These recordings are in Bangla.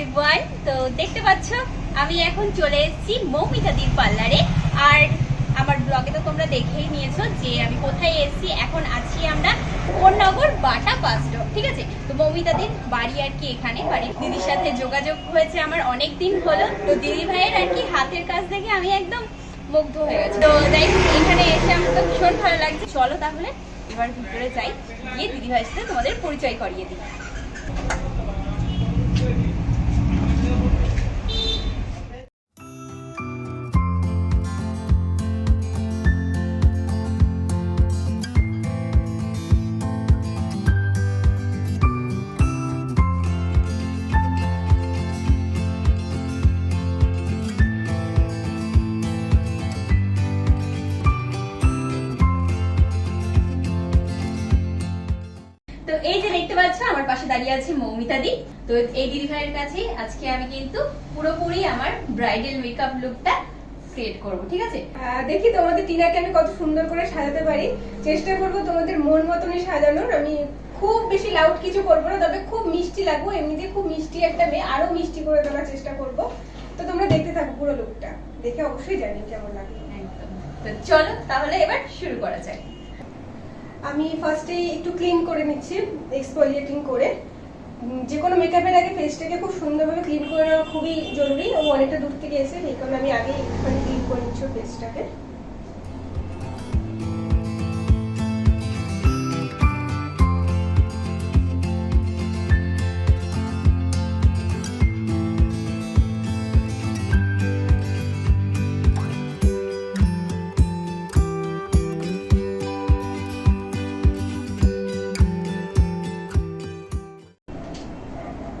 এভরিওয়ান, তো দেখতে পাচ্ছ আমি এখন চলে এসেছি মৌমিতাদির পার্লারে। আর আমার ব্লগে তো তোমরা দেখেই নিয়েছো যে আমি কোথায় এসেছি। এখন আছি আমরা কোন্নগর বাটা বাস স্টপ, ঠিক আছে। তো মৌমিতাদির বাড়ি আর কি এখানে, বাড়ির দিদির সাথে যোগাযোগ হয়েছে আমার অনেক দিন হলো। তো দিদি ভাইয়ের আর কি হাতের কাজ দেখে আমি একদম মুগ্ধ হয়ে গেছি। তো যাই হোক, এখানে এসে আমার তো ভীষণ ভালো লাগছে। চলো তাহলে এবার ভিতরে যাই, গিয়ে দিদি ভাইয়ের সাথে তোমাদের পরিচয় করিয়ে দিই। তো এই যে দেখতে পাচ্ছ আমার পাশে দাঁড়িয়ে আছে মৌমিতাদি। তো এই দিদি ভাইয়ের কাছে আজকে আমি কিন্তু পুরোপুরি আমার ব্রাইডাল মেকআপ লুকটা ক্রিয়েট করব, ঠিক আছে। দেখি তোমাদের টিনাকে আমি কত সুন্দর করে সাজাতে পারি। চেষ্টা করব তোমাদের মন মতনই সাজানোর। আমি খুব বেশি লাউড কিছু করবো না, তবে খুব মিষ্টি লাগবো। এমনিতে খুব মিষ্টি একটা মেয়ে, আরো মিষ্টি করে তোলার চেষ্টা করব। তো তোমরা দেখতে থাকো পুরো লুকটা, দেখে অবশ্যই জানি কেমন লাগে। তো চলো তাহলে এবার শুরু করা যাক। আমি ফার্স্টেই একটু ক্লিন করে নিচ্ছি, এক্সফোলিয়েটিং করে। যে কোনো মেকআপের আগে ফেসটাকে খুব সুন্দরভাবে ক্লিন করে নেওয়া খুবই জরুরি। ও অনেকটা দূর থেকে এসে, এই কারণে আমি আগে একটুখানি ক্লিন করে নিচ্ছি ফেসটাকে।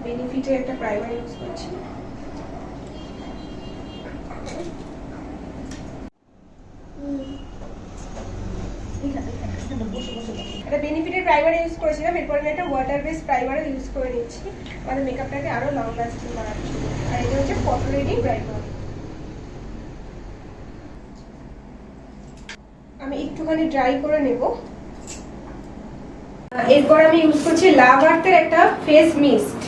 বেনিফিটের একটা প্রাইমার ইউজ করছি। একটা বেনিফিটের প্রাইমার ইউজ করেছিলাম, এরপরে একটা ওয়াটার বেস প্রাইমার ইউজ করে নিচ্ছি আমাদের মেকআপটাকে আরো লং লাস্টিং করার জন্য। আর এটা হচ্ছে ফটো রেডি প্রাইমার। আমি একটুখানি ড্রাই করে নেব। এরপর আমি ইউজ করছি লাভ আর্থের একটা ফেস মিস্ট।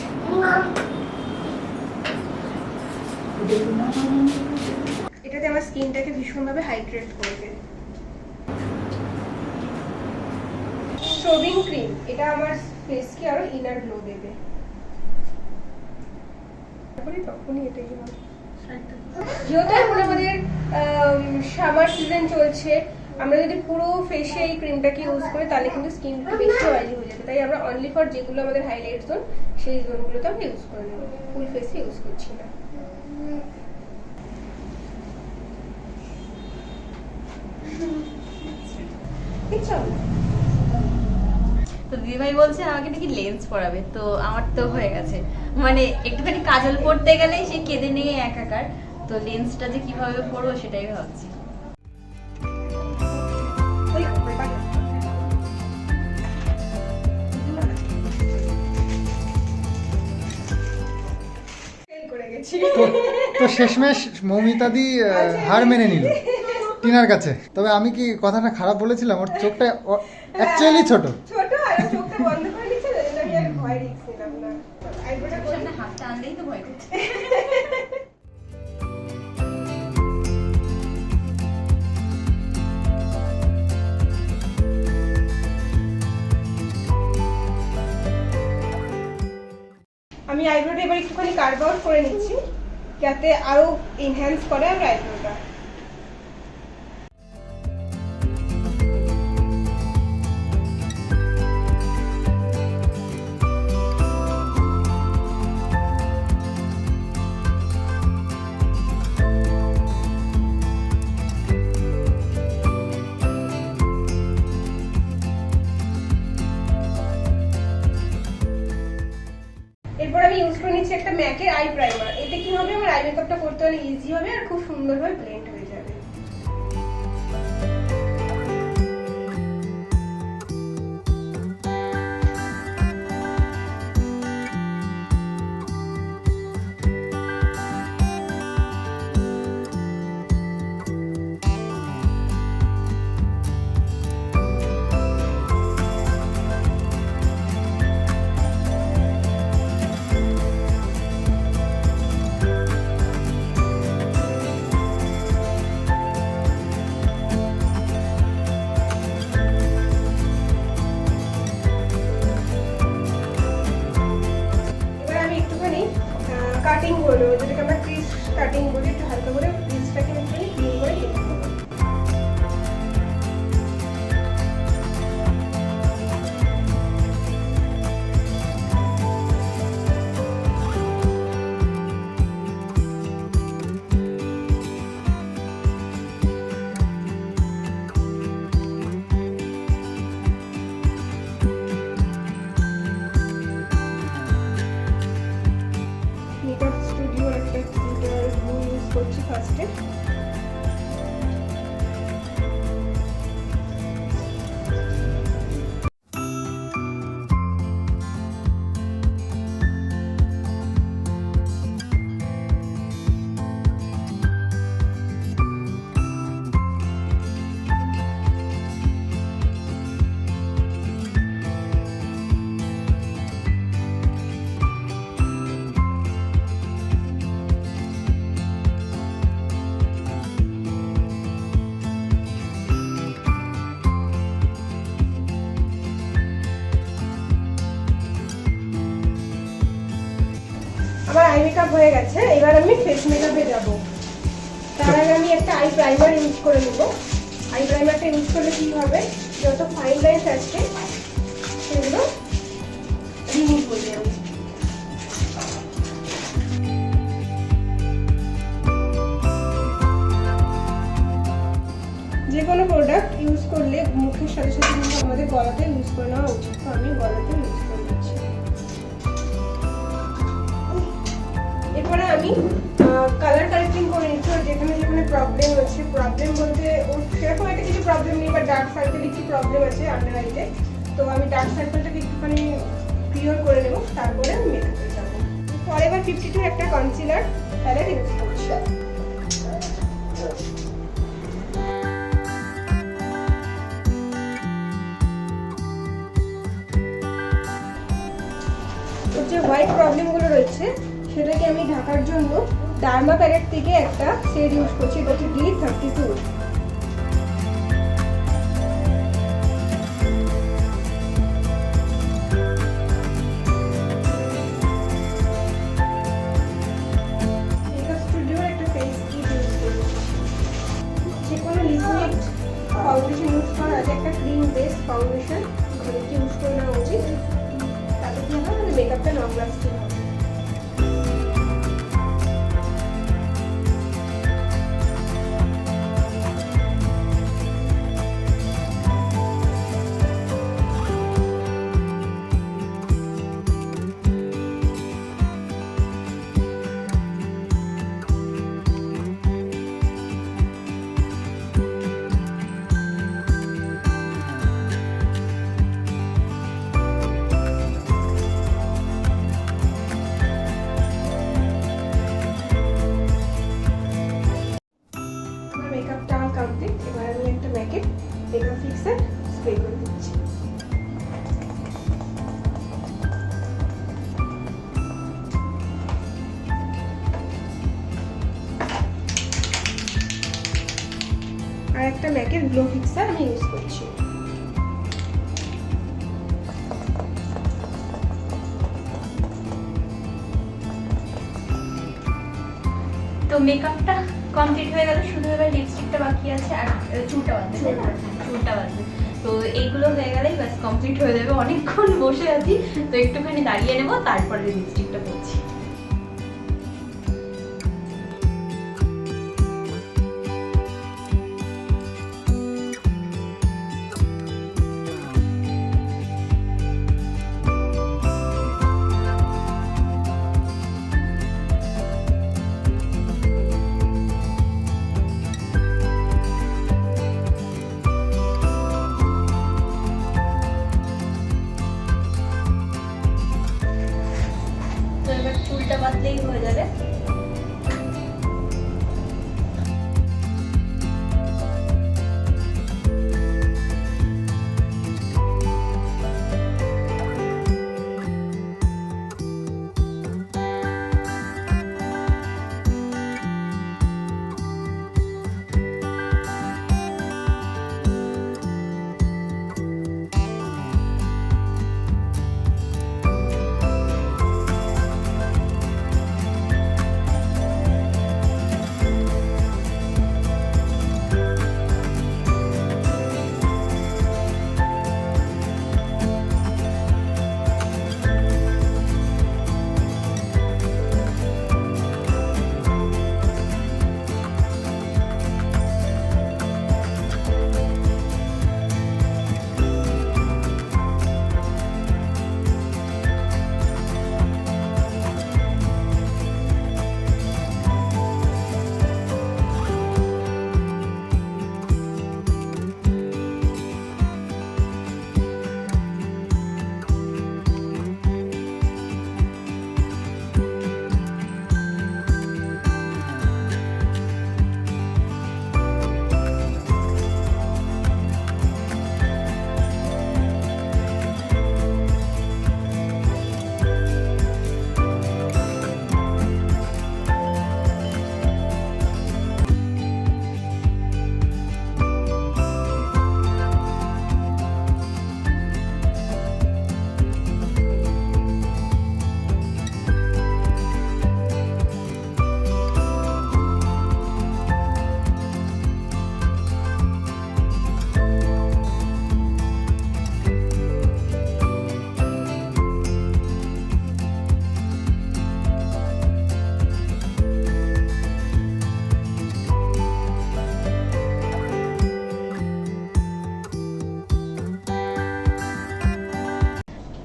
এটাতে আমার স্কিনটাকে ভীষণভাবে হাইড্রেট করবে। স্ট্রোবিং ক্রিম, এটা আমার ফেসকে আরো ইনার গ্লো দেবে। তখনই এটাই হবে। যেহেতু এখন আমাদের সামার সিজন চলছে, আমরা যদি পুরো ফেসে এই ক্রিমটাকে ইউজ করি তাহলে কিন্তু স্কিন বেশি অয়েলি হয়ে যাবে। তাই আমরা অনলি ফর যেগুলো আমাদের হাইলাইট জোন, সেই জোনগুলোতে আমরা ইউজ করে নেব, ফুল ফেসে ইউজ করছি না। তো দিদিভাই বলছে আমাকে নাকি লেন্স পরাবে, তো আমার তো হয়ে গেছে। মানে একটুখানি কাজল পরতে গেলে সে কেঁদে নিয়ে একাকার। তো লেন্সটা যে কিভাবে পরবো সেটাই ভাবছি। তো শেষমেশ মৌমিতাদি হার মেনে নিল টিনার কাছে। তবে আমি কি কথাটা খারাপ বলেছিলাম? ওর চোখটা অ্যাকচুয়ালি ছোট ছোট, আর চোখটা বন্ধ করে নিচ্ছে, আমি আর ভয় রিস্ক নিলাম না। আইব্রোটা করে হাতটা আনলেই তো ভয় করছে। আমি আইব্রোটা এবার একটুখানি কার্ভ আউট করে নিচ্ছি, যাতে আরো এনহ্যান্স করে আমার আইব্রোটা। এরপর আমি ইউজ করে নিচ্ছি একটা ম্যাকের আই প্রাইমার। এতে কি হবে, আমার আই মেকআপটা করতে হলে ইজি হবে আর খুব সুন্দরভাবে ব্লেন্ড হয়ে যাবে। কাটিং করে নেবো, যেটাকে আমরা ক্রিজ কাটিং বলি। একটু হালকা করে ক্রিজটাকে আমি ক্লিন করে কেটে নেবো। মেকআপ স্টুডিওর একটা গ্লিটার গ্লু ইউজ করছি ফার্স্টে। আমার আই মেকআপ হয়ে গেছে, এবার আমি ফেস মেকআপে যাব। তার আগে আমি একটা আই প্রাইমার ইউজ করে নেব। আই প্রাইমারটা ইউজ করলে কি হবে, যত ফাইন লাইনস আছে সেগুলো রিমুভ হয়ে যাবে। যে কোনো প্রোডাক্ট ইউজ করলে মুখের সাথে সাথে কিন্তু আমাদের গলাতে ইউজ করে নেওয়া উচিত। তো আমি গলাতে ইউজ করে নিচ্ছি। এরপরে আমি কালার কারেক্টিং করে নিচ্ছি। ওর যেখানে যেখানে প্রবলেম হচ্ছে, প্রবলেম বলতে ওর সেরকম একটা কিছু প্রবলেম নেই, বা ডার্ক সার্কেলে কি প্রবলেম আছে আন্ডার আইতে, তো আমি ডার্ক সার্কেলটাকে একটুখানি ক্লিয়ার করে নেব, তারপরে আমি মেকআপে যাবো। ফরএভার 52 একটা কনসিলার প্যালেট ইউজ করছি। ওর যে হোয়াইট প্রবলেমগুলো রয়েছে সেটাকে আমি ঢাকার জন্য ডার্মা প্যালেট থেকে একটা শেড ইউজ করছি, এটা হচ্ছে D32। মেকআপ স্টুডিওর একটা ফেস কিট ইউজ করছি। যে কোনো লিকুইড ফাউন্ডেশন ইউজ করার আগে একটা ক্রিম বেস ফাউন্ডেশন ইউজ করে নেওয়া উচিত। তাতে কি হবে, আমাদের মেকআপটা লং লাস্টিং হবে। মেকআপটা আমার কমপ্লিট। এবার আমি একটা ম্যাকেট মেকআপ ফিক্সার স্প্রে করে দিচ্ছি। আর একটা ম্যাকের গ্লো ফিক্সার আমি ইউজ করছি। তো মেকআপটা কমপ্লিট হয়ে গেল, শুধু এবার লিপস্টিকটা বাকি আছে আর চুলটা বাঁধবে, তাই না? চুলটা বাঁধবে। তো এইগুলো হয়ে গেলেই ব্যাস কমপ্লিট হয়ে যাবে। অনেকক্ষণ বসে আছি, তো একটুখানি দাঁড়িয়ে নেবো, তারপরে লিপস্টিকটা পরছি। চুলটা বাঁধলেই হয়ে যাবে।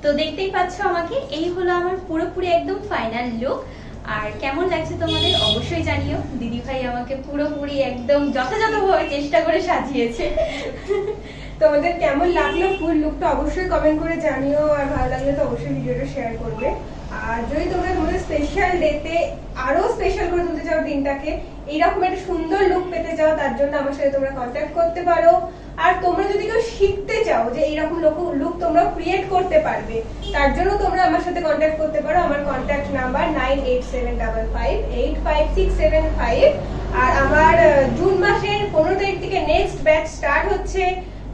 তো দেখতেই পাচ্ছ আমাকে, এই হলো আমার পুরোপুরি একদম ফাইনাল লুক। আর কেমন লাগছে তোমাদের অবশ্যই জানিও। দিদি ভাই আমাকে পুরোপুরি একদম যথাযথভাবে চেষ্টা করে সাজিয়েছে। তোমাদের কেমন লাগলো ফুল লুকটা অবশ্যই কমেন্ট করে জানিও, আর ভালো লাগলে তো অবশ্যই ভিডিওটা শেয়ার করবে। আর যদি তোমরা তোমাদের স্পেশাল ডেতে আরো স্পেশাল করে তুলতে চাও দিনটাকে, এইরকম একটা সুন্দর লুক পেতে চাও, তার জন্য আমার সাথে তোমরা কন্ট্যাক্ট করতে পারো। আর তোমরা যদি কেউ শিখতে চাও যে এইরকম লুক তোমরা ক্রিয়েট করতে পারবে, তার জন্য তোমরা আমার সাথে কন্ট্যাক্ট করতে পারো। আমার কন্ট্যাক্ট নাম্বার 9875585675। আর আমার জুন মাসের 15 তারিখ থেকে নেক্সট ব্যাচ স্টার্ট হচ্ছে,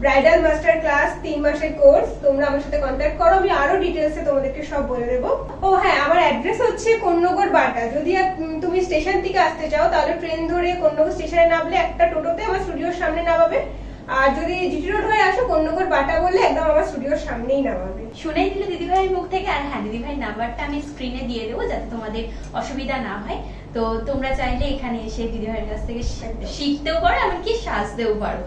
ব্রাইডাল মাস্টার ক্লাস 3 মাসের কোর্স। তোমরা আমার সাথে কন্ট্যাক্ট করো, আমি আরো ডিটেইলসে তোমাদেরকে সব বলে দেবো। ও হ্যাঁ, আমার অ্যাড্রেস হচ্ছে কোন্নগর বাটা। যদি তুমি স্টেশন থেকে আসতে চাও তাহলে ট্রেন ধরে কোন্নগর স্টেশনে নামলে একটা টোটোতে আমার স্টুডিওর সামনে নামাবে। আর যদি জিটি রোড হয়ে আসো কোন্নগর বাটা বললে একদম আমার স্টুডিওর সামনেই নামাবে। শুনেই দিলে দিদিভাইয়ের মুখ থেকে। আর হ্যাঁ, দিদিভাইয়ের নাম্বারটা আমি স্ক্রিনে দিয়ে দেবো যাতে তোমাদের অসুবিধা না হয়। তো তোমরা চাইলে এখানে এসে দিদিভাইয়ের কাছ থেকে শিখতেও পারো, এমনকি সাজতেও পারো।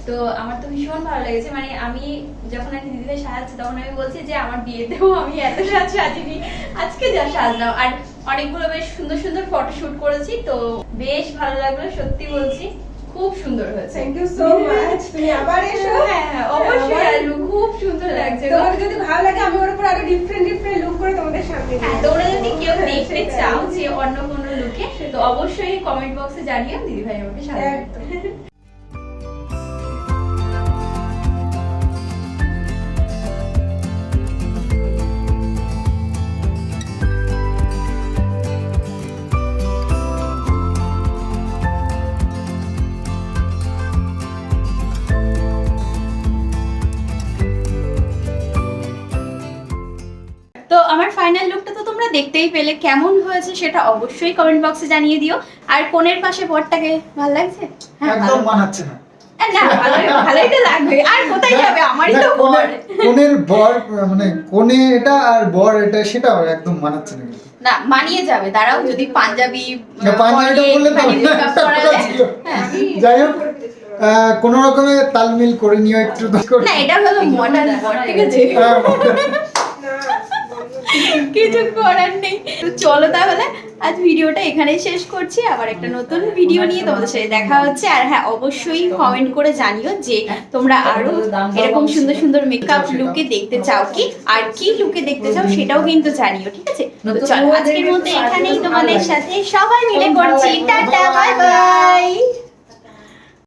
তো আমার তো ভীষণ ভালো লেগেছে, মানে আমি যখন আমি দিদিভাই সাজাচ্ছি তখন আমি বলছি যে আমার বিয়েতেও আমি এত সাজিনি, আজকে যা সাজলাম। আর অনেকগুলো বেশ সুন্দর সুন্দর ফটোশুট করেছি, তো বেশ ভালো লাগলো, সত্যি বলছি খুব সুন্দর হয়েছে। Thank you so much. তুমি আবার এসো। হ্যাঁ হ্যাঁ, অবশ্যই আসবো, খুব সুন্দর লাগছে। তোমাদের যদি ভালো লাগে আমি ওর উপর আরো ডিফারেন্ট লুক করে তোমাদের সামনে নিয়ে হ্যাঁ, তোমরা যদি কেউ দেখতে চাও যে অন্য কোনো লুকে, তো অবশ্যই কমেন্ট বক্সে জানিও, দিদিভাই আমাকে সাহায্য একদম। তো আমার ফাইনাল লুকটা তো তোমরা দেখতেই পেলে, কেমন হয়েছে সেটা অবশ্যই কমেন্ট বক্সে জানিয়ে দিও। আর কোণের পাশে বরটাকে ভালো লাগছে? হ্যাঁ, একদম মানাচ্ছে না। না, ভালোই তো লাগবে। আর কোথায় যাবে, আমারই তো বর। কোণের বর মানে কোণে এটা আর বর এটা, সেটা একদম মানাচ্ছে না। না, মানিয়ে যাবে, দাঁড়াও। যদি পাঞ্জাবি পাঞ্জাবিটা বললে তো হ্যাঁ। যাই হোক, কোন রকমে তালমিল করে নিও একটু। না, এটা হলো মডার্ন বর, ঠিক আছে, কিছু করার নেই। তো চলো তাহলে আজ ভিডিওটা এখানেই শেষ করছি। আবার একটা নতুন ভিডিও নিয়ে তোমাদের সাথে দেখা হচ্ছে। আর হ্যাঁ, অবশ্যই কমেন্ট করে জানিও যে তোমরা আরো এরকম সুন্দর সুন্দর মেকআপ লুকে দেখতে চাও কি, আর কি লুকে দেখতে চাও সেটাও কিন্তু জানিও, ঠিক আছে? তো চলো আজকের মতো এখানেই তোমাদের সাথে সবাই মিলে করছি টাটা, বাই বাই।